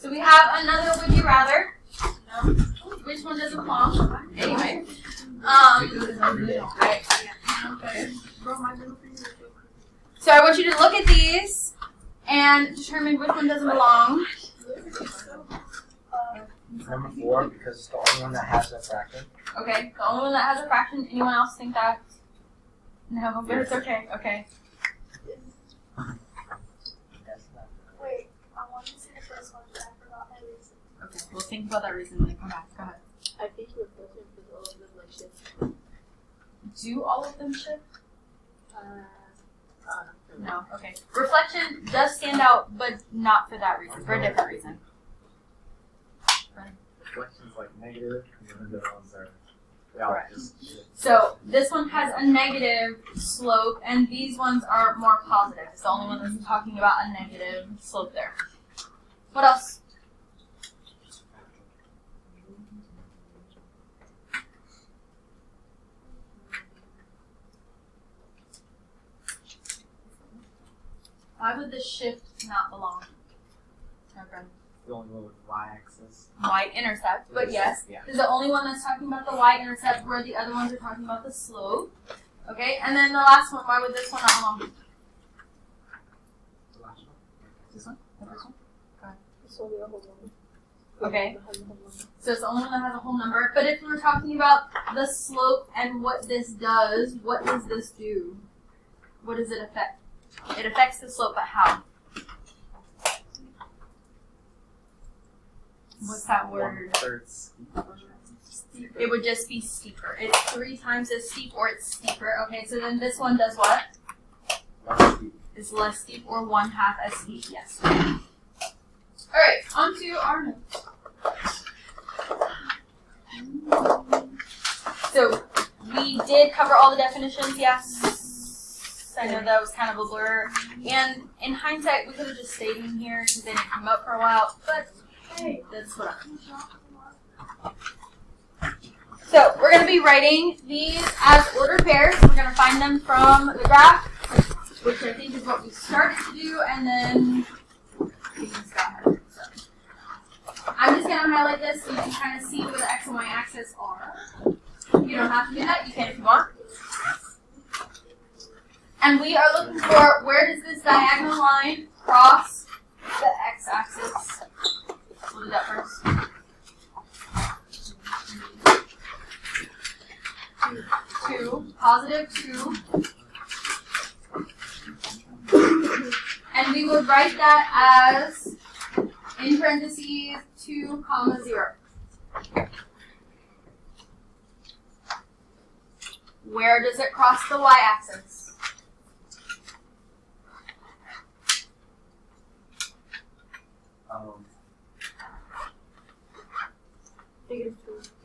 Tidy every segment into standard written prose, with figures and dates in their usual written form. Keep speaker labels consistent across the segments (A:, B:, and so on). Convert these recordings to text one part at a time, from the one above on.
A: So we have another would you rather. Which one doesn't belong? Anyway. Right. So I want you to look at these and determine which one doesn't belong.
B: Number 4, because it's the only one that has a fraction.
A: Okay, the only one that has a fraction. Anyone else think that? No, but it's okay. Okay.
C: Wait, I want to see the first one, but I forgot my reason.
A: Okay, we'll think about that reason and then come back. Go ahead.
C: I think reflection because all of them like shift.
A: Do all of them shift? No. Okay. Reflection does stand out, but not for that reason. For a different reason.
B: Reflection's like negative, and then the other ones are.
A: Correct. So this one has a negative slope, and these ones are more positive. It's the only one that's talking about a negative slope there. What else? Why would the shift not belong? Okay.
B: The only one with y-axis.
A: Y-intercept, but yes,
B: Yeah.
A: is the only one that's talking about the y-intercept, where the other ones are talking about the slope. Okay, and then the last one, why would this one not belong?
B: The last one.
A: This one? The first one?
C: It's only a whole number.
A: Okay, so it's the only one that has a whole number. But if we were talking about the slope and what this does, what does this do? What does it affect? It affects the slope, but how? What's that word?
B: 1/3 steep.
A: It would just be steeper. It's 3 times as steep, or it's steeper. Okay, so then this one does what?
B: Less steep.
A: Is less steep, or 1/2 as steep. Yes. All right, on to our notes. So we did cover all the definitions. Yes. I know that was kind of a blur. And in hindsight, we could have just stayed in here because they didn't come up for a while. But hey, that's what So we're going to be writing these as ordered pairs. We're going to find them from the graph, which I think is what we started to do, and then things got harder. So I'm just going to highlight this so you can kind of see where the x and y axis are. You don't have to do that. You can if you want. And we are looking for where does this diagonal line cross the x-axis. We'll do that first. 2, positive 2. And we would write that as, in parentheses, 2, 0. Where does it cross the y-axis?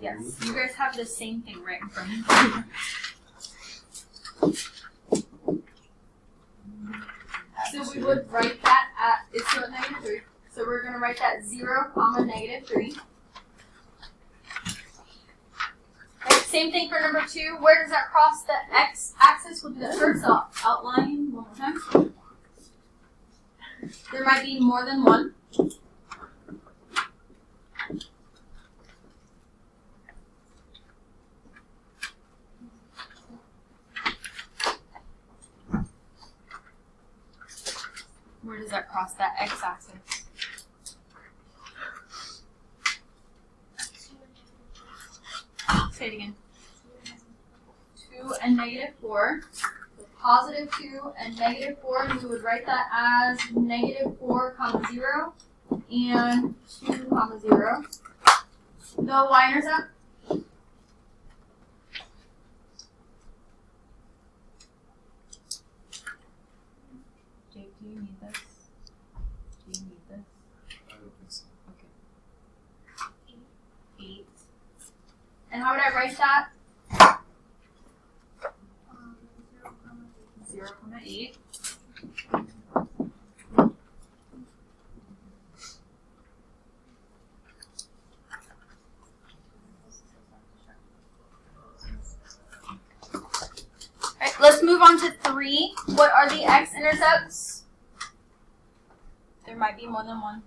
A: Yes, you guys have the same thing right in front of you. So we would write that at, it's still at -3. So we're going to write that 0, -3. Okay, same thing for number 2. Where does that cross the x-axis? We'll do that first. I'll outline one more time. There might be more than one. Where does that cross that x-axis? Say it again. 2 and -4. Positive 2 and -4, and we would write that as -4, 0 and 2, 0. The y-intercept? Jake, do you need this? Do you need this?
B: I don't think so.
A: Okay. 8. And how would I write that? 0,8. Alright, let's move on to 3. What are the x-intercepts? There might be more than one.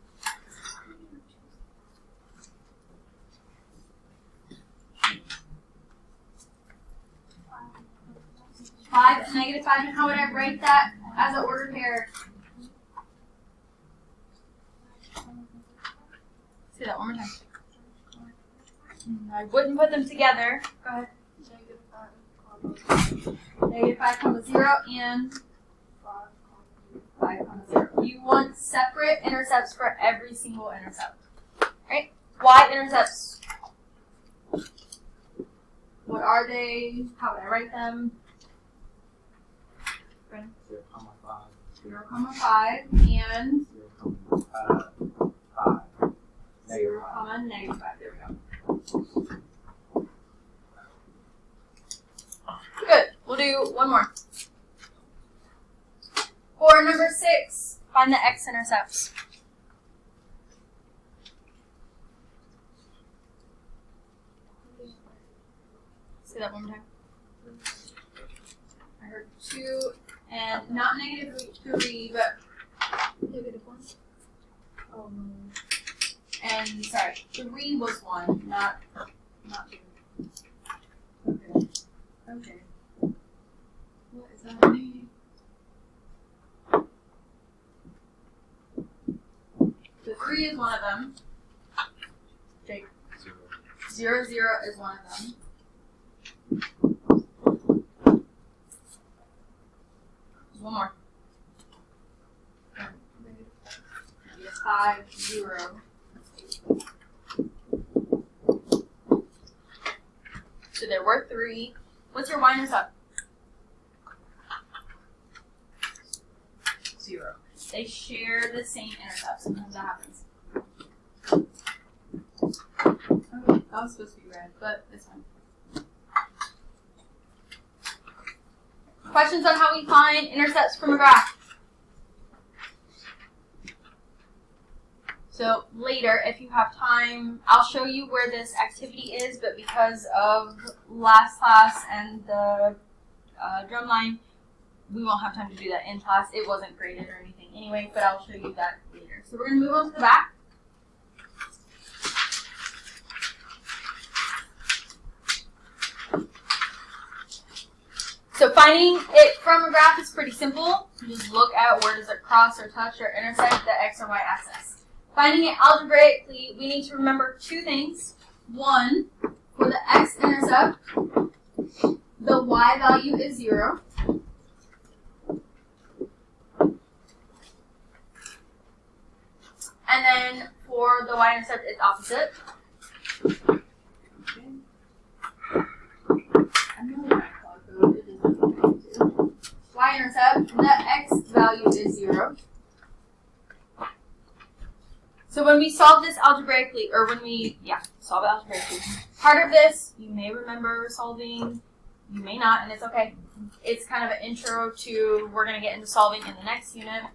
A: and -5, and how would I write that as an ordered pair? Say that one more time. I wouldn't put them together. Go ahead. -5, 0, and 5, 0. You want separate intercepts for every single intercept. Right? Y-intercepts. What are they? How would I write them?
B: 0,5.
A: 0,5 and
B: 0,5.
A: 0, -5. There we go. Good. We'll do one more. For number 6, find the x-intercepts. Say that one more time. I heard 2 and not -3, but -1. Oh no. And sorry, 3 was 1, not 2. Okay. Okay. What is that mean? So 3 is one of them. Jake. 0, 0 is one of them. There's one more. -5, 0. So there were 3. What's your y-intercept? 0. They share the same intercept. Sometimes that happens. Okay, that was supposed to be red, but it's fine. Questions on how we find intercepts from a graph? So later, if you have time, I'll show you where this activity is, but because of last class and the drumline, we won't have time to do that in class. It wasn't graded or anything anyway, but I'll show you that later. So we're going to move on to the back. So finding it from a graph is pretty simple. You just look at where does it cross or touch or intersect the x or y axis. Finding it algebraically, we need to remember 2 things. 1, for the x-intercept, the y value is 0. And then for the y-intercept, it's opposite. Okay. I know that clock code. It doesn't. Y-intercept, the x value is 0. So when we solve this algebraically, or when we, solve it algebraically, part of this, you may remember solving, you may not, and it's okay. It's kind of an intro to, we're going to get into solving in the next unit.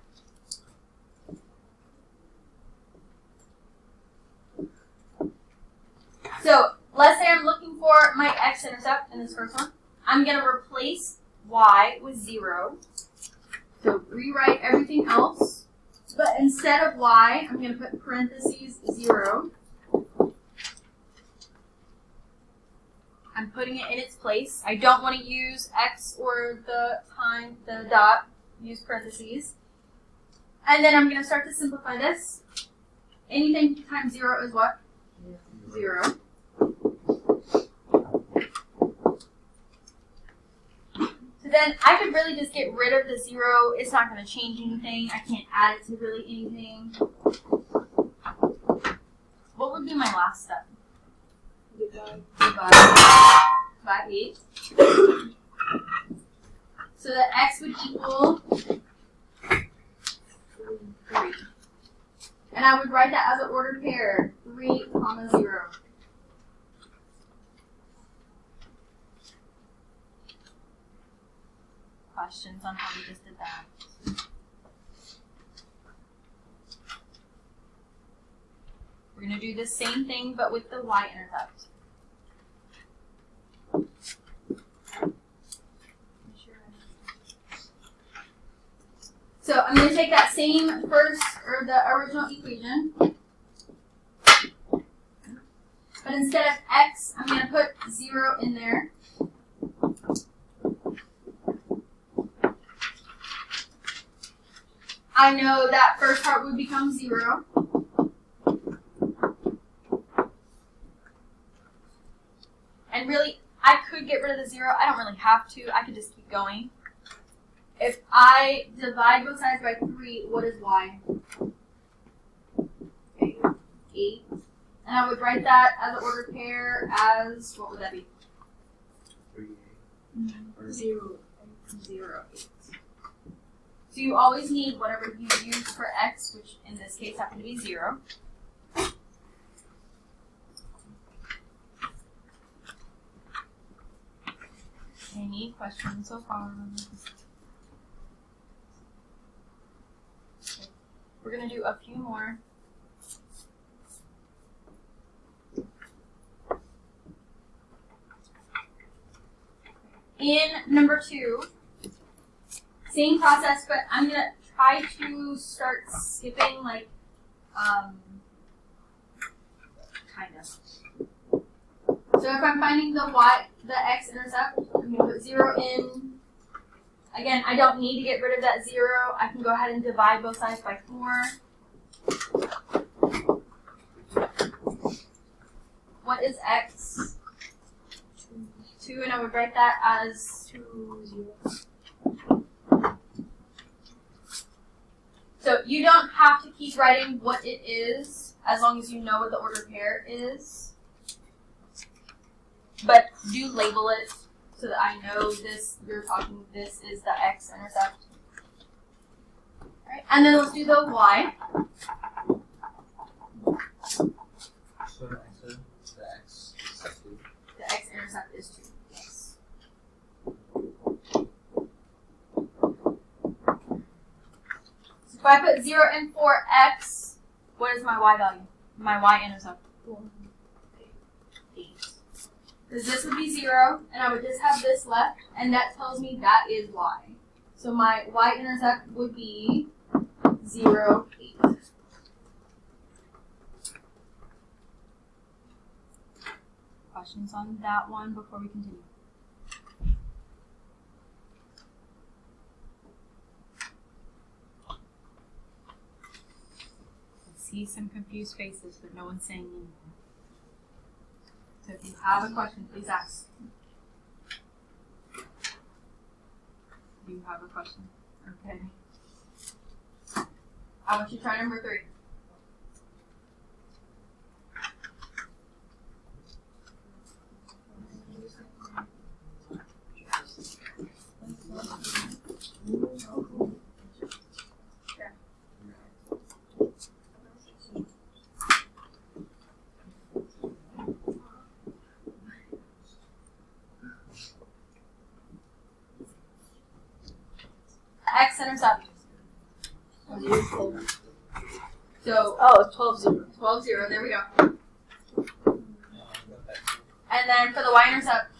A: So let's say I'm looking for my x-intercept in this first one. I'm going to replace y with 0. So rewrite everything else. But instead of y, I'm going to put parentheses 0. I'm putting it in its place. I don't want to use x or the dot. Use parentheses. And then I'm going to start to simplify this. Anything times 0 is what? 0. So then I could really just get rid of the 0. It's not going to change anything. I can't add it to really anything. What would be my last step? Divide by 8. So that x would equal 3. And I would write that as an ordered pair, 3, 0. Questions on how we just did that? We're going to do the same thing, but with the y-intercept. So I'm going to take that same the original equation, but instead of x, I'm going to put 0 in there. I know that first part would become 0. And really, I could get rid of the 0. I don't really have to. I could just keep going. If I divide both sides by 3, what is y? Okay, 8. And I would write that as an ordered pair as, what would that be?
B: 3,
C: 0.
A: 0, 8. So you always need whatever you use for x, which in this case happened to be 0. Any questions so far? Okay. We're going to do a few more. In number 2, same process, but I'm going to try to start skipping, like, kind of. So if I'm finding the x-intercept, I'm going to put 0 in. Again, I don't need to get rid of that 0. I can go ahead and divide both sides by 4. What is x? 2, and I would write that as
C: 2, 0.
A: So you don't have to keep writing what it is as long as you know what the ordered pair is. But do label it so that I know this, this is the x-intercept. Alright, and then let's do the y.
B: So the x is 2.
A: The x-intercept is 2. Yes. So if I put 0 in for x, what is my y value? My y-intercept? 8. Because this would be 0, and I would just have this left, and that tells me that is y. So my y-intercept would be 0, 8. Questions on that one before we continue? I see some confused faces, but no one's saying anything. So if you have a question, please ask. Do you have a question? Okay. I want you to try number 3. X-intercept. So,
C: Oh, 12, 0.
A: 12, 0, there we go. And then for the y-intercept.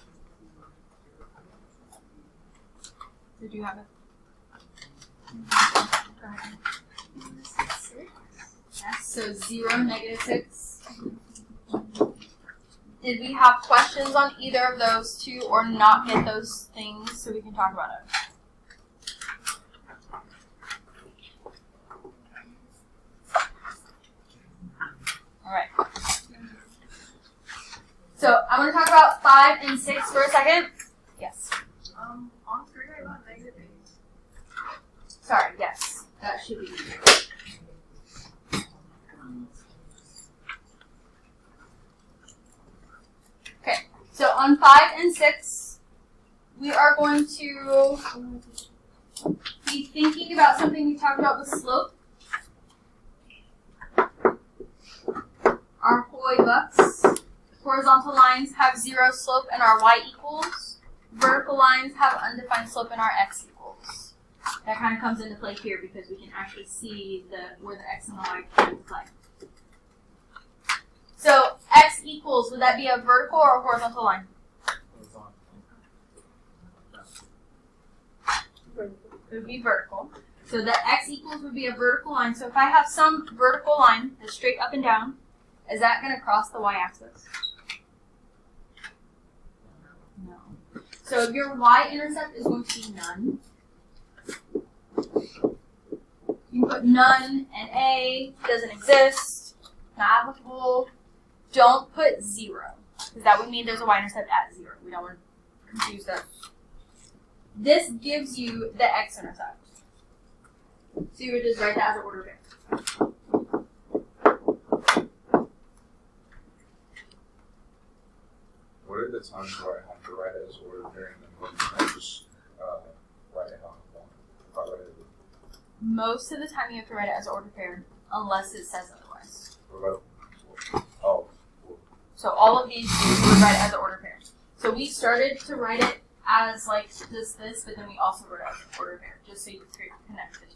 A: Did you have it? Go ahead. Yes, so 0, negative 6. Did we have questions on either of those two or not get those things so we can talk about it? Alright. So I'm going to talk about 5 and 6 for a second. Yes.
C: On 3, I got negative 8.
A: Sorry, yes. That should be. Okay. So on 5 and 6, we are going to be thinking about something we talked about with slope. Our horizontal lines have 0 slope and our y equals. Vertical lines have undefined slope and our x equals. That kind of comes into play here because we can actually see where the x and the y come into play. So x equals, would that be a vertical or a horizontal line? It would be vertical. So the x equals would be a vertical line. So if I have some vertical line that's straight up and down, is that going to cross the y-axis? No. So your y-intercept is going to be none. You can put none and A, doesn't exist, not applicable. Don't put 0, because that would mean there's a y-intercept at 0. We don't want to confuse that. This gives you the x-intercept. So you would just write that as an order pair.
D: What are the times where I have to write it as order pair and then when I just write it how I want it? If I write it,
A: Most of the time you have to write it as order pair, unless it says otherwise.
D: what about, oh,
A: So all of these you would write it as an order pair. So we started to write it as like this, but then we also wrote it as an order pair, just so you could connect the two.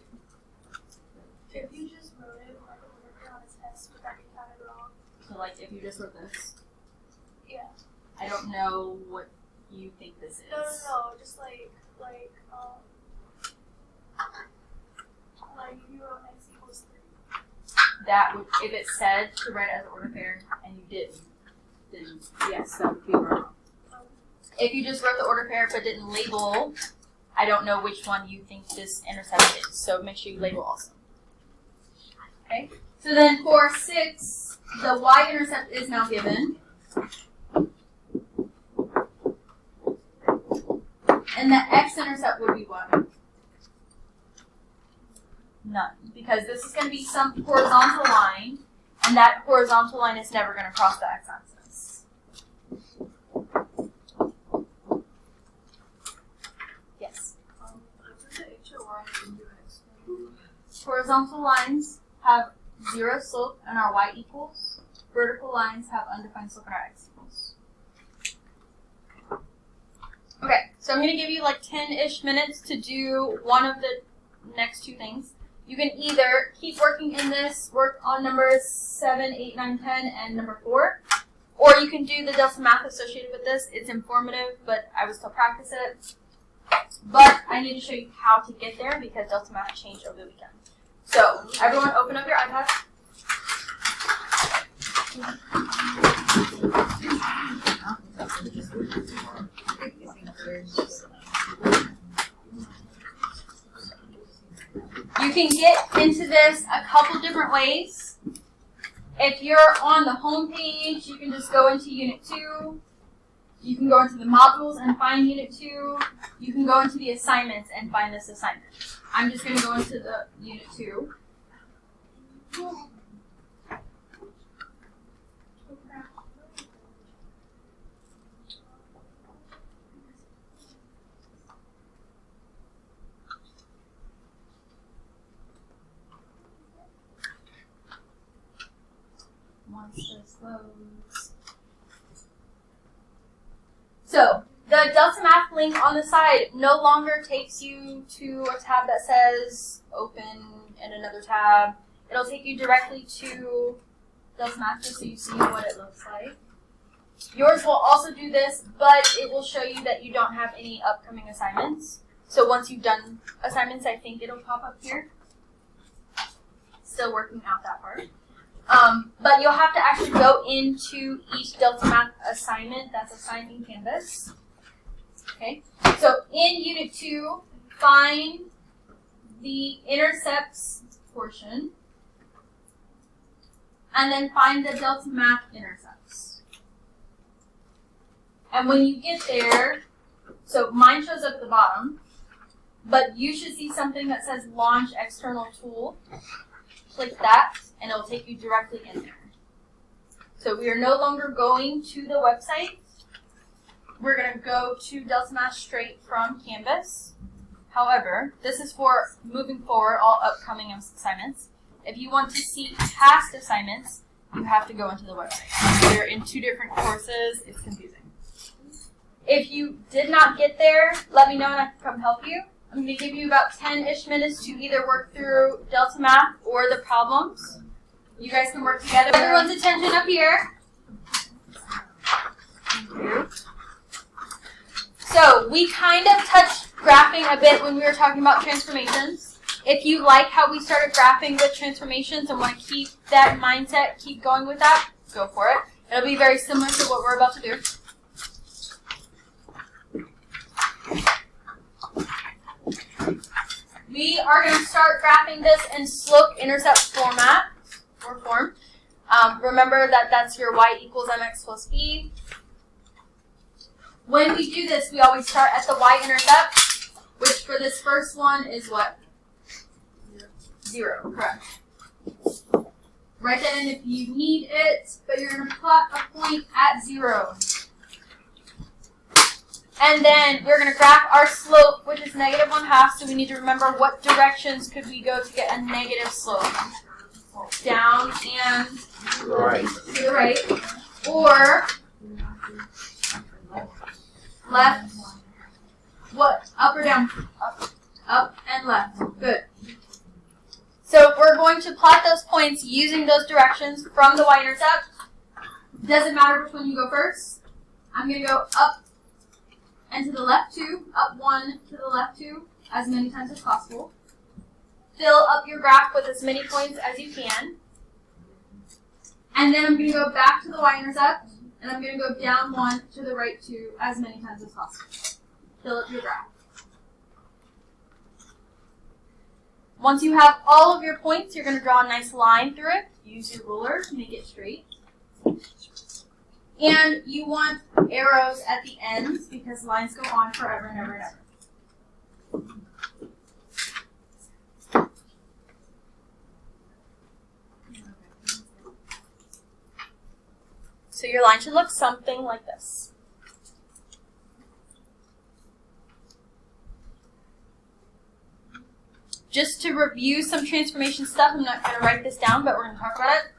C: If you just wrote it like a order pair on its S, would that be kind of wrong?
A: So like if you just wrote this,
C: Yeah.
A: I don't know what you think this is.
C: No, just like if you wrote x equals 3.
A: That would, if it said to write it as an order pair and you didn't, then yes, that would be wrong. If you just wrote the order pair but didn't label, I don't know which one you think this intercept is. So make sure you label also. Okay. So then for 6, the y-intercept is now given. And the x-intercept would be what? None. Because this is going to be some horizontal line, and that horizontal line is never going to cross the x-axis. Yes? Horizontal lines have 0 slope and our y equals. Vertical lines have undefined slope and our x equals. Okay, so I'm going to give you like 10-ish minutes to do one of the next 2 things. You can either keep working in this, work on numbers 7, 8, 9, 10, and number 4, or you can do the delta math associated with this. It's informative, but I would still practice it. But I need to show you how to get there because delta math changed over the weekend. So, everyone open up your iPad. You can get into this a couple different ways. If you're on the home page, you can just go into Unit 2. You can go into the modules and find Unit 2. You can go into the assignments and find this assignment. I'm just going to go into the Unit 2. Once this loads. So, the delta math link on the side no longer takes you to a tab that says open in another tab. It'll take you directly to delta math just so you see what it looks like. Yours will also do this, but it will show you that you don't have any upcoming assignments. So once you've done assignments, I think it'll pop up here. Still working out that part. But you'll have to actually go into each delta math assignment that's assigned in Canvas. Okay, so in Unit 2, find the intercepts portion, and then find the delta math intercepts. And when you get there, so mine shows up at the bottom, but you should see something that says Launch External Tool. Click that, and it'll take you directly in there. So we are no longer going to the website. We're going to go to delta math straight from Canvas. However, this is for moving forward all upcoming assignments. If you want to see past assignments, you have to go into the website. They're in 2 different courses. It's confusing. If you did not get there, let me know and I can come help you. I'm going to give you about 10-ish minutes to either work through delta math or the problems. You guys can work together. Everyone's attention up here. Thank you. So we kind of touched graphing a bit when we were talking about transformations. If you like how we started graphing with transformations and want to keep that mindset, keep going with that, go for it. It'll be very similar to what we're about to do. We are going to start graphing this in slope-intercept format or form. Remember that that's your y equals mx plus b. When we do this, we always start at the y-intercept, which for this first one is what? 0, correct. Write that in if you need it, but you're going to plot a point at 0. And then we're going to graph our slope, which is -1/2, so we need to remember what directions could we go to get a negative slope. Down and to the right. Or left. What? Up or down? Up and left. Good. So we're going to plot those points using those directions from the y-intercept. Doesn't matter which one you go first. I'm going to go up and to the left 2, up 1, to the left 2, as many times as possible. Fill up your graph with as many points as you can. And then I'm going to go back to the y-intercept, and I'm going to go down 1 to the right 2 as many times as possible. Fill up your graph. Once you have all of your points, you're going to draw a nice line through it. Use your ruler to make it straight. And you want arrows at the ends because lines go on forever and ever and ever. So your line should look something like this. Just to review some transformation stuff, I'm not going to write this down, but we're going to talk about it.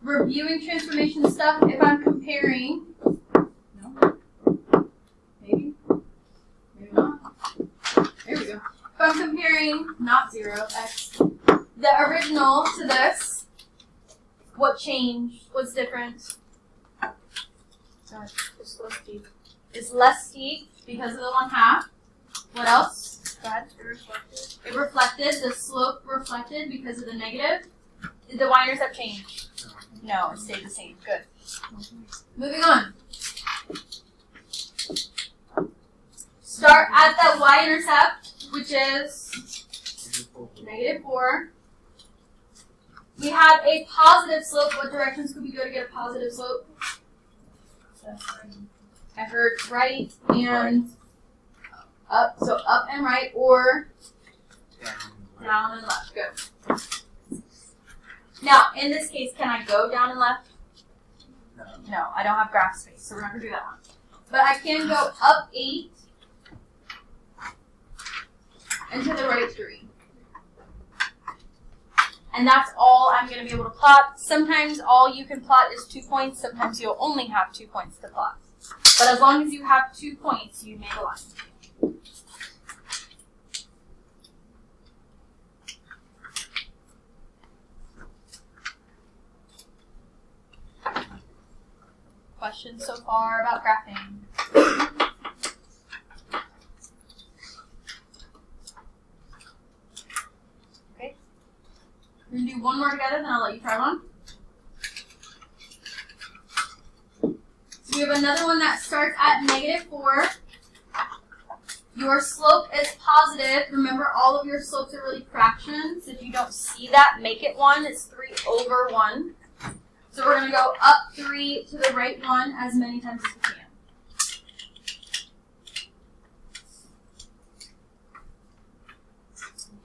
A: Reviewing transformation stuff, if I'm comparing, no, maybe not. There we go. If I'm comparing, not 0, x, the original to this, what changed? What's different? It's less steep. It's less steep because of the 1/2. What else? Go ahead. It reflected. The slope reflected because of the negative. Did the y-intercept change? No, it stayed the same. Good. Moving on. Start at that y-intercept, which is -4. We have a positive slope. What directions could we go to get a positive slope? I heard right and up. So up and right, or down and left. Good. Now, in this case, can I go down and left? No, I don't have graph space, so we're not going to do that one. But I can go up 8 and to the right 3. And that's all I'm going to be able to plot. Sometimes all you can plot is 2 points. Sometimes you'll only have 2 points to plot. But as long as you have 2 points, you make a line. Questions so far about graphing? Okay. We're going to do one more together, then I'll let you try one. So we have another one that starts at -4. Your slope is positive. Remember, all of your slopes are really fractions. If you don't see that, make it 1. It's 3/1. So we're going to go up 3 to the right 1 as many times as we can.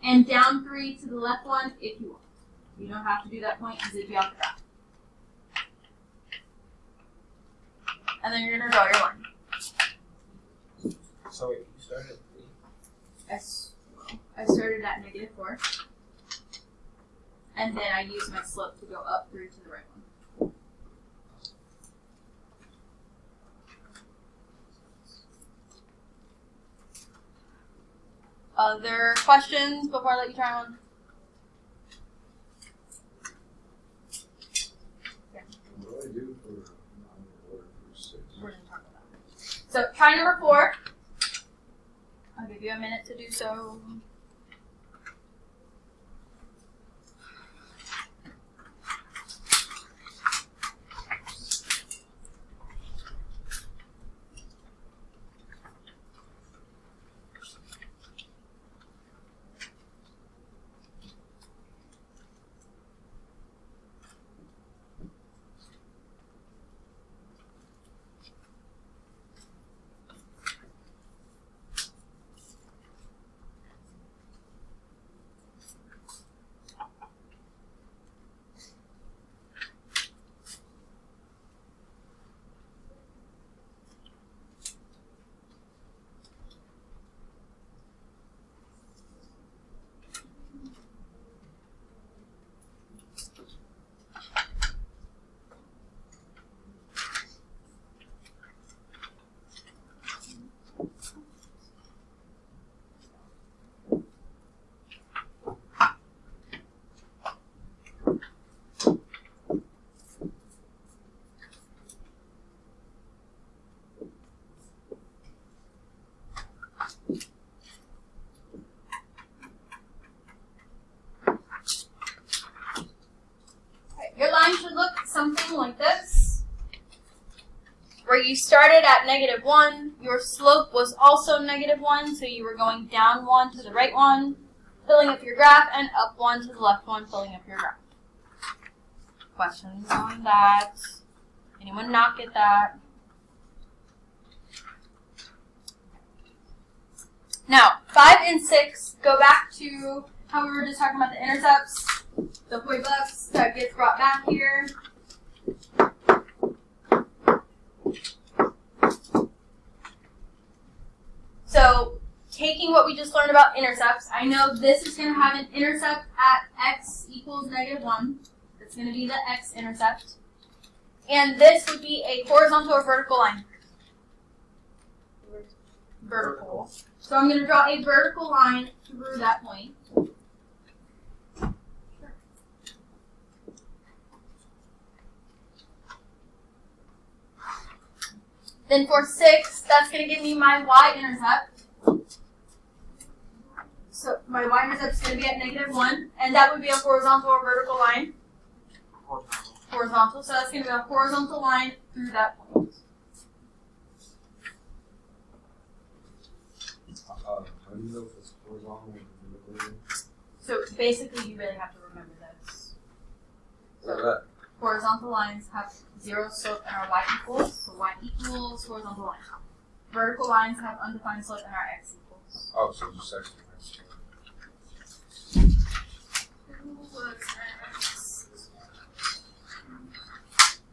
A: And down 3 to the left 1 if you want. You don't have to do that point because it'd be off the graph. And then you're going to draw your line.
B: So wait, you started at 3?
A: I started at -4. And then I used my slope to go up 3 to the right 1. Other questions before I let you try one? Yeah.
D: What do I do for order for 6?
A: We're going to talk about that. So try number 4. I'll give you a minute to do so. something like this, where you started at -1, your slope was also -1, so you were going down 1 to the right one, filling up your graph, and up 1 to the left one, filling up your graph. Questions on that? Anyone not get that? Now, 5 and 6 go back to how we were just talking about the intercepts, the point bucks that gets brought back here. So, taking what we just learned about intercepts, I know this is going to have an intercept at x equals -1. That's going to be the x-intercept. And this would be a horizontal or vertical line? Vertical. So I'm going to draw a vertical line through that point. Then for 6, that's going to give me my y-intercept. So my y-intercept is going to be at -1, and that would be a horizontal or vertical line? Horizontal. So that's going to be a horizontal line through that point.
D: How do you know if it's horizontal or vertical?
A: So basically, you really have to remember this. So horizontal lines have 0 slope and our y equals. So y equals horizontal line. Vertical lines have undefined slope and our x equals.
D: Oh, so just actually.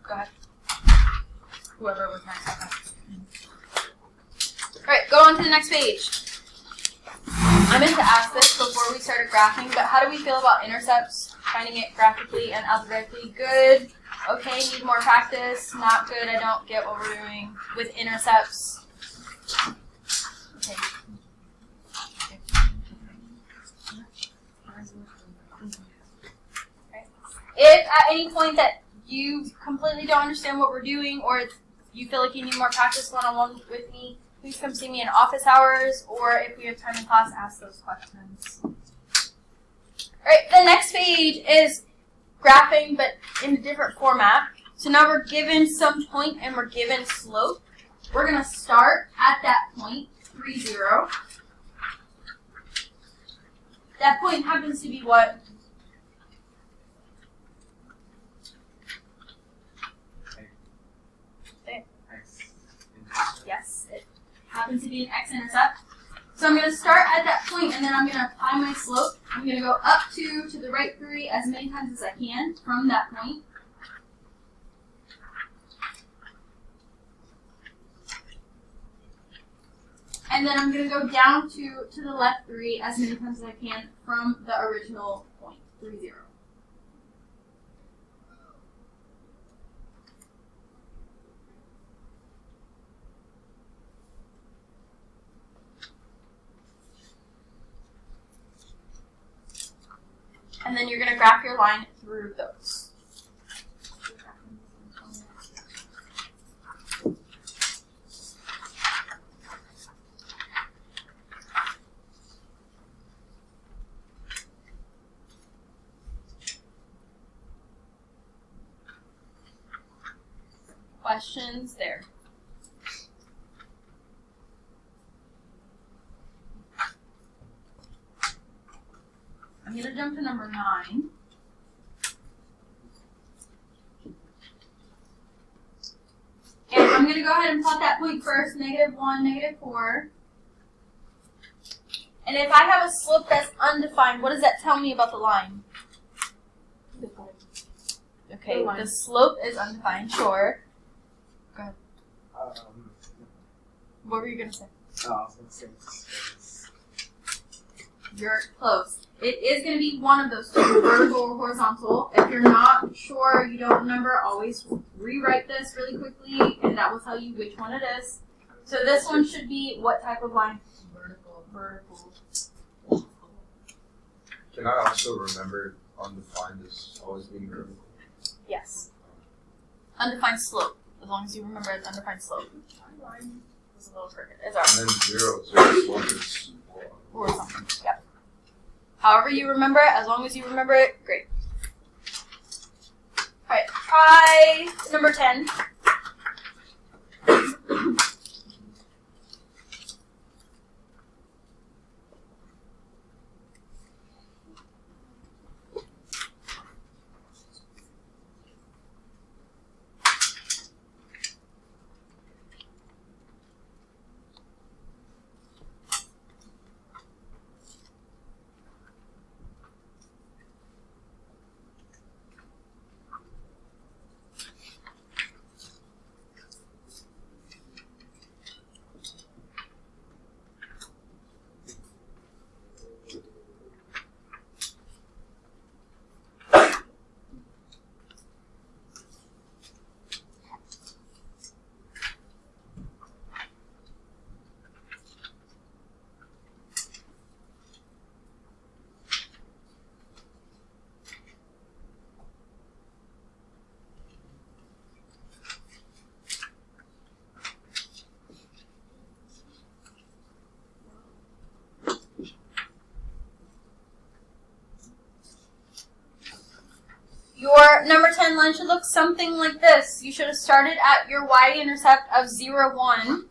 A: Go ahead. Whoever was next. Alright, go on to the next page. I meant to ask this before we started graphing, but how do we feel about intercepts? Finding it graphically and algebraically? Good. Okay, need more practice. Not good. I don't get what we're doing with intercepts. Okay. If at any point that you completely don't understand what we're doing, or you feel like you need more practice one-on-one with me, please come see me in office hours, or if we have time in class, ask those questions. Alright, the next page is graphing, but in a different format. So now we're given some point and we're given slope. We're going to start at that point, 3, 0. That point happens to be what? Yes, it happens to be an x-intercept. So I'm going to start at that point, and then I'm going to apply my slope. I'm going to go up 2 to the right 3 as many times as I can from that point. And then I'm going to go down 2 to the left 3 as many times as I can from the original point, 3, 0. And then you're going to graph your line through those. Questions there? I'm going to jump to number 9. And I'm going to go ahead and plot that point first, -1, -4. And if I have a slope that's undefined, what does that tell me about the line? Okay, the slope is undefined, sure. Go ahead. What were you going to say?
B: Oh, I was going to say this.
A: You're close. It is going to be one of those two, vertical or horizontal. If you're not sure, you don't remember, always rewrite this really quickly, and that will tell you which one it is. So this one should be what type of line? Vertical. Vertical.
D: Can I also remember undefined as always being vertical?
A: Yes. Undefined slope. As long as you remember it's undefined slope. It's a little crooked. It's alright.
D: And then 0 slope is
A: Horizontal. Yep. However you remember it, as long as you remember it, great. Alright, try number 10. Your number 10 line should look something like this. You should have started at your y-intercept of 0, 1.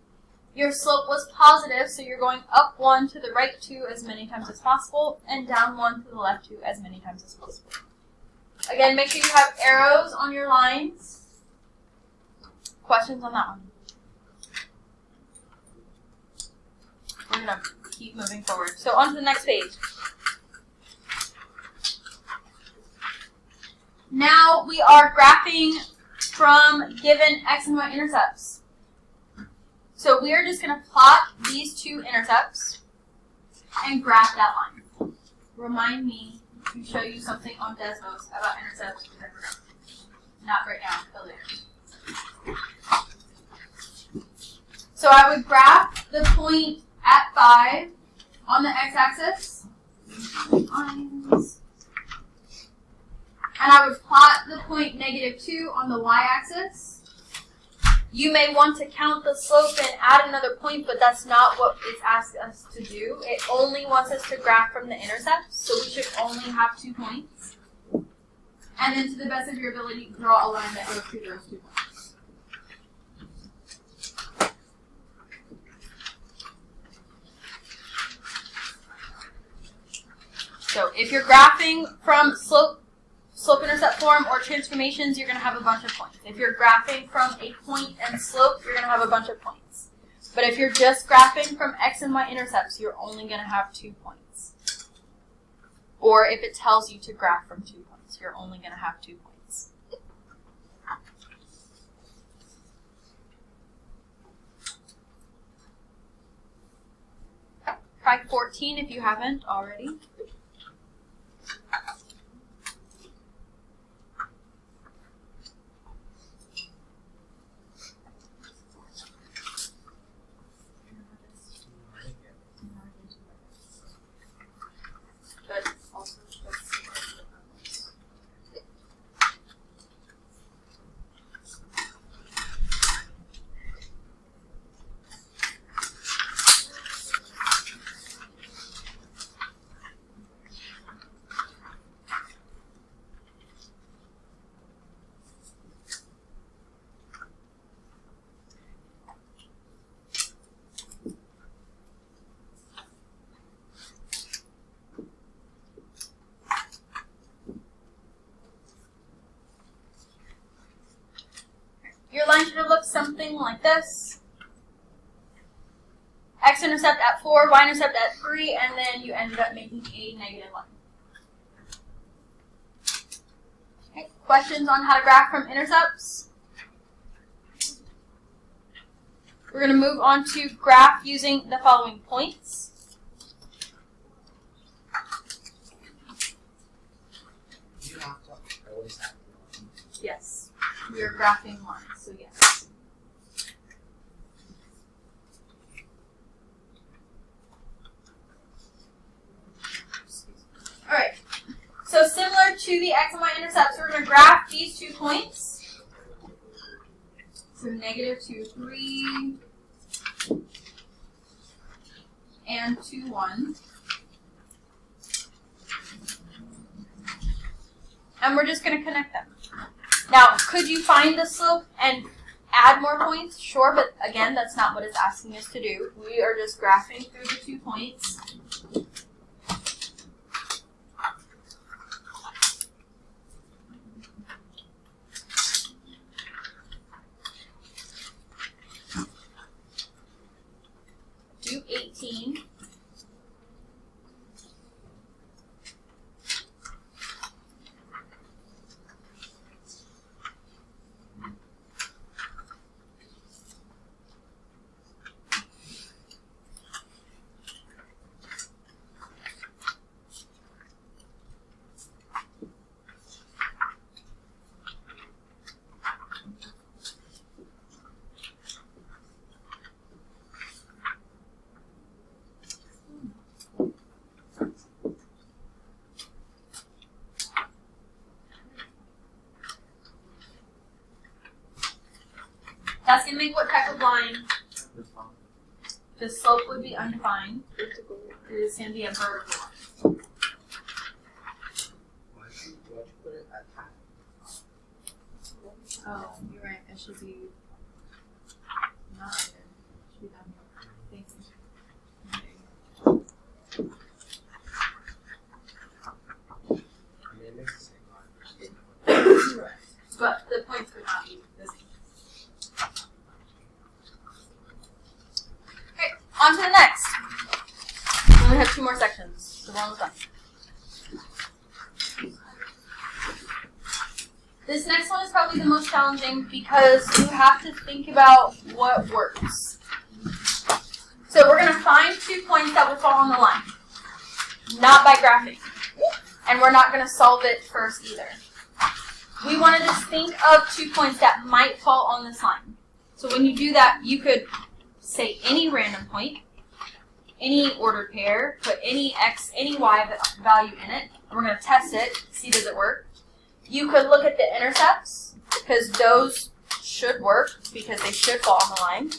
A: Your slope was positive, so you're going up 1 to the right 2 as many times as possible, and down 1 to the left 2 as many times as possible. Again, make sure you have arrows on your lines. Questions on that one? We're going to keep moving forward. So on to the next page. Now we are graphing from given x and y intercepts. So we are just going to plot these two intercepts and graph that line. Remind me to show you something on Desmos about intercepts. Not right now, but later. So I would graph the point at 5 on the x-axis. Lines. And I would plot the point -2 on the y-axis. You may want to count the slope and add another point, but that's not what it's asked us to do. It only wants us to graph from the intercepts, so we should only have 2 points. And then to the best of your ability, draw a line that goes through those 2 points. So if you're graphing from slope-intercept form or transformations, you're going to have a bunch of points. If you're graphing from a point and slope, you're going to have a bunch of points. But if you're just graphing from x and y intercepts, you're only going to have 2 points. Or if it tells you to graph from 2 points, you're only going to have 2 points. Try 14 if you haven't already. Your line should have looked something like this. X-intercept at 4, y-intercept at 3, and then you ended up making a negative line. Okay, questions on how to graph from intercepts? We're going to move on to graph using the following points.
B: You have to always have one.
A: Yes, we are graphing lines, so yes. Alright, so similar to the x and y intercepts, we're going to graph these 2 points. So -2, 3, and 2, 1. And we're just going to connect them. Now, could you find the slope and add more points? Sure, but again, that's not what it's asking us to do. We are just graphing through the 2 points. Do 18. That's going to make what type of line? The slope would be undefined. It is going to be a vertical line.
B: Why'd you put it at that?
A: Oh, you're right. It should be not here. It should be down here. Thank you.
B: I mean, it makes the same line.
A: But the points would not be the same. Okay, on to the next. We only have 2 more sections. So we're almost done. This next one is probably the most challenging because you have to think about what works. So we're going to find 2 points that would fall on the line. Not by graphing. And we're not going to solve it first either. We want to just think of 2 points that might fall on this line. So when you do that, you could say any random point, any ordered pair, put any x, any y value in it, and we're going to test it, see does it work. You could look at the intercepts, because those should work, because they should fall on the line.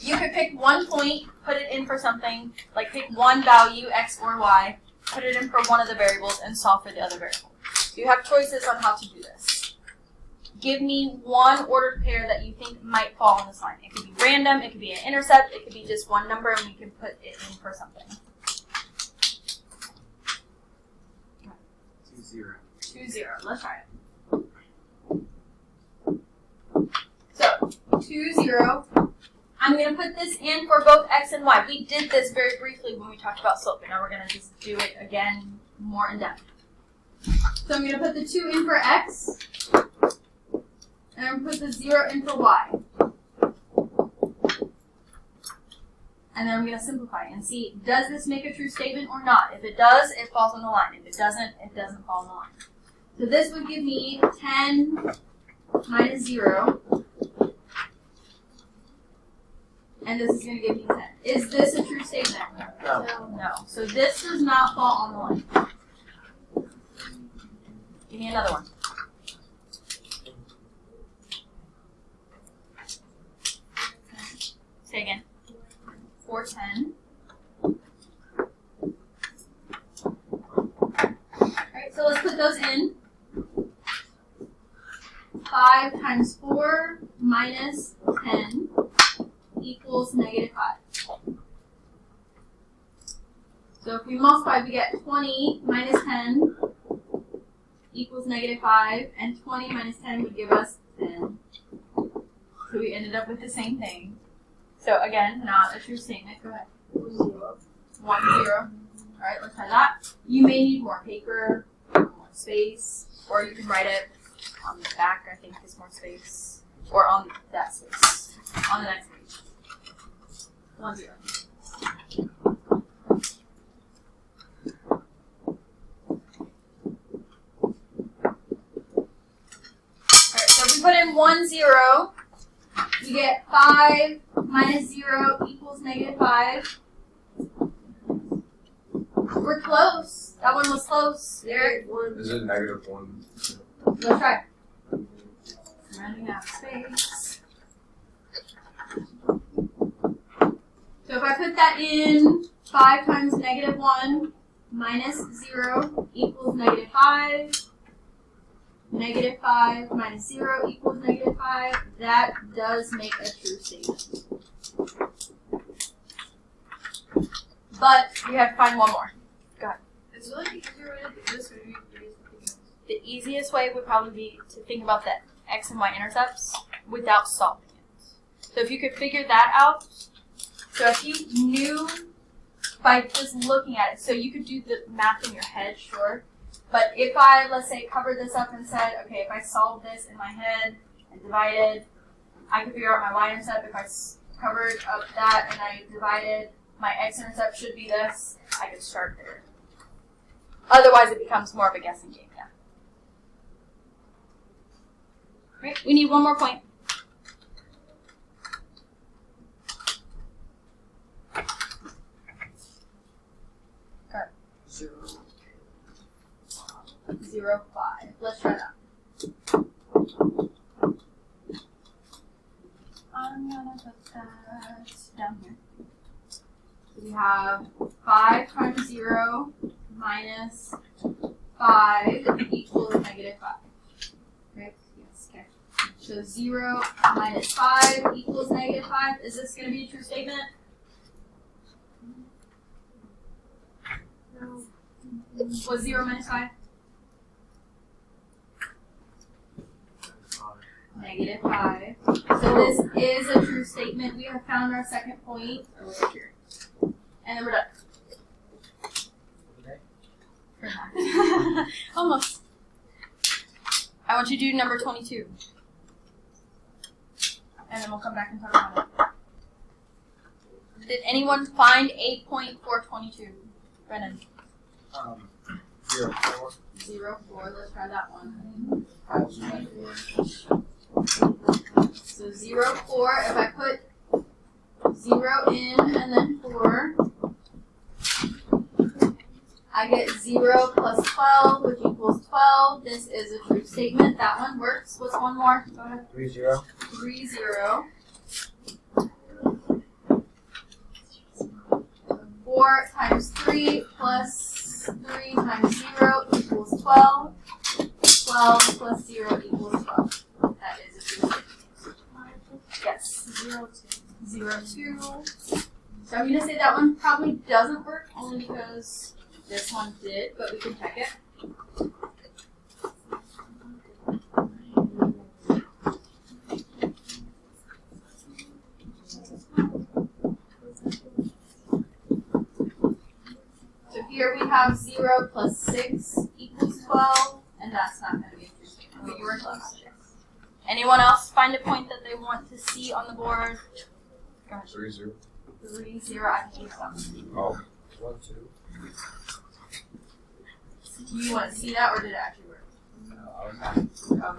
A: You could pick 1 point, put it in for something, like pick one value, x or y, put it in for one of the variables, and solve for the other variable. So you have choices on how to do this. Give me one ordered pair that you think might fall on this line. It could be random, it could be an intercept, it could be just one number, and we can put it in for something.
B: 2, 0.
A: 2, 0. Let's try it. So, 2, 0. I'm going to put this in for both x and y. We did this very briefly when we talked about slope, and now we're going to just do it again more in depth. So I'm going to put the 2 in for x, and I'm going to put the 0 in for y. And then I'm going to simplify and see, does this make a true statement or not? If it does, it falls on the line. If it doesn't fall on the line. So this would give me 10 minus 0. And this is going to give me 10. Is this a true statement?
B: No.
A: No. So this does not fall on the line. Give me another one. Say again. 4, 10. Alright, so let's put those in. 5 times 4 minus 10 equals negative 5. So if we multiply, we get 20 minus 10 equals negative 5, and 20 minus 10 would give us 10. So we ended up with the same thing. So again, not a true statement. Go ahead. 1, 0. Alright, let's try that. You may need more paper, more space, or you can write it on the back, I think is more space, or on that space, on the next page. 1, 0. Alright, so if we put in 1, 0, you get 5 minus 0 equals negative 5. We're close. That one was close. There.
D: Is it negative 1?
A: Let's try. Running out of space. So if I put that in, 5 times negative 1 minus 0 equals negative 5. -5 minus 0 equals -5. That does make a true statement. But we have to find one more.
C: It's really the easier way to do this, maybe
A: The easiest way would probably be to think about the x and y intercepts without solving it. So if you could figure that out, so if you knew by just looking at it, so you could do the math in your head, sure. But if I, let's say, covered this up and said, okay, if I solve this in my head and divided, I could figure out my y-intercept. If I covered up that and I divided, my x-intercept should be this, I could start there. Otherwise, it becomes more of a guessing game, yeah. Right, we need one more point. Okay. 0, 5. Let's try that. I'm gonna put that down here. So we have 5 times 0 minus 5 equals -5. Okay? Yes, okay. So 0 minus 5 equals -5. Is this going to be a true statement?
C: No.
A: Was 0 minus 5? -5. So this is a true statement. We have found our second point over here. And then we're done. Almost. I want you to do number 22. And then we'll come back and talk about it. Did anyone find a point for 22? Brennan?
B: 0, 4.
A: 0, 4. Let's try that one. So 0, 4. If I put 0 in and then 4, I get 0 plus 12, which equals 12. This is a true statement. That one works. What's one more? Go ahead.
B: 3, 0.
A: 3, 0. 4 times 3 plus 3 times 0 equals 12. 12 plus 0 equals 12. That is a true statement. Yes. 0, 2. 0, 2. So I'm going to say that one probably doesn't work, only because this one did, but we can check it. So here we have 0 plus 6 equals 12, and that's not going to be a true statement, but you were close. Anyone else find a point that they want to see on the board? Go ahead.
D: 3, 0.
A: 3, 0, I can use that one.
D: Oh.
B: 1, 2.
A: Do you want to see that, or did it actually work?
B: No, I was happy.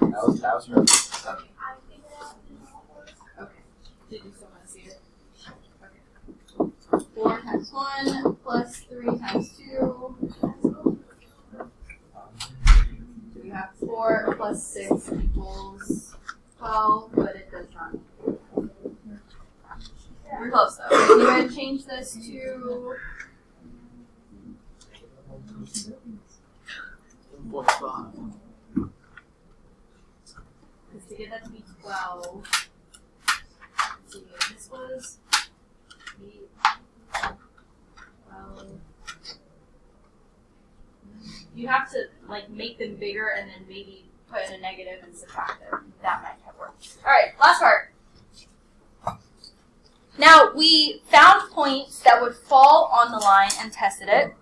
A: Okay.
B: That was really
A: Okay.
C: I figured out the
A: Okay. Did you still want to see it? Okay. 4 times 1 plus 3 times 2. So we have 4 plus 6 equals 12, but it does not. We're close though. Can you go ahead and change this to
B: 1.5.
A: Because to get that to be 12, let's see, this was 8, 12. You have to like make them bigger and then maybe put in a negative and subtract them. That might have worked. Alright, last part. Now, we found points that would fall on the line and tested it.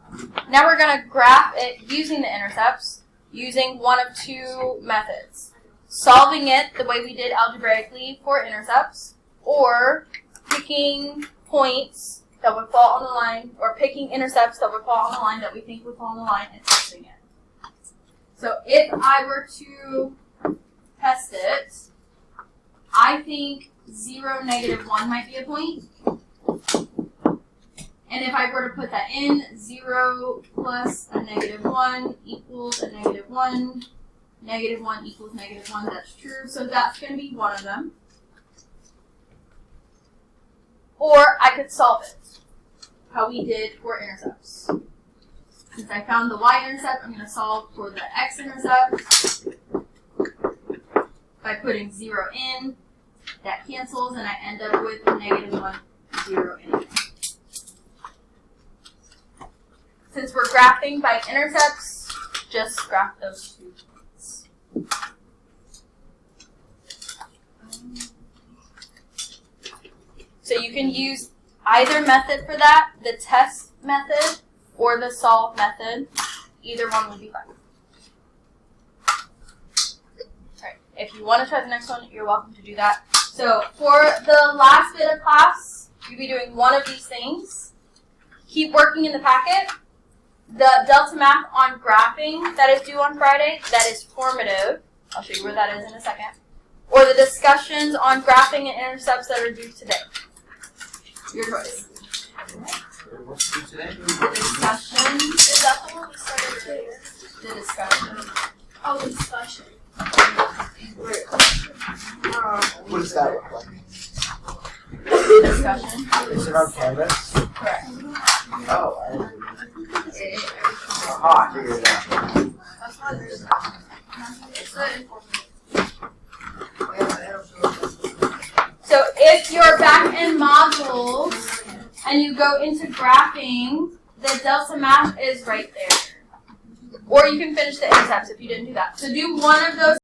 A: Now we're going to graph it using the intercepts, using one of two methods. Solving it the way we did algebraically for intercepts, or picking points that would fall on the line, or picking intercepts that would fall on the line that we think would fall on the line and testing it. So if I were to test it, I think 0, -1 might be a point. And if I were to put that in, 0 plus a -1 equals a -1. -1 equals -1, that's true. So that's going to be one of them. Or I could solve it, how we did for intercepts. Since I found the y-intercept, I'm going to solve for the x-intercept. by putting 0 in. That cancels, and I end up with -1, 0 anyway. Since we're graphing by intercepts, just graph those 2 points. So you can use either method for that, the test method or the solve method. Either one would be fine. Alright, if you want to try the next one, you're welcome to do that. So for the last bit of class, you'll be doing one of these things. Keep working in the packet. The Delta map on graphing that is due on Friday, that is formative. I'll show you where that is in a second. Or the discussions on graphing and intercepts that are due today. Your choice.
B: What's due today?
A: The discussion.
C: Is that the one we started earlier?
A: The discussion.
C: Oh, the discussion.
B: What does that look like?
A: The discussion.
B: Is it on Canvas?
A: Correct.
B: Oh, I figured it out.
A: That's what it is. It's the informative. So if you're back in modules and you go into graphing, the delta map is right there. Or you can finish the intercepts if you didn't do that. So do one of those